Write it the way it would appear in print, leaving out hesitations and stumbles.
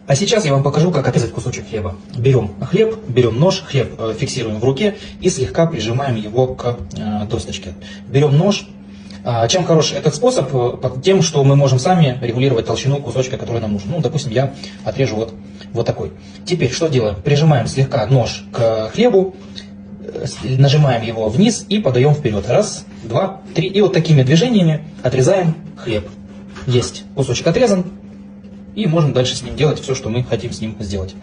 А сейчас я вам покажу, как отрезать кусочек хлеба. Берем хлеб, берем нож, хлеб фиксируем в руке и слегка прижимаем его к досточке. Берем нож. Чем хорош этот способ? Тем, что мы можем сами регулировать толщину кусочка, который нам нужен. Ну, допустим, я отрежу вот такой. Теперь что делаем? Прижимаем слегка нож к хлебу, нажимаем его вниз и подаем вперед. Раз, два, три. И вот такими движениями отрезаем хлеб. Есть, кусочек отрезан. И можем дальше с ним делать все, что мы хотим с ним сделать.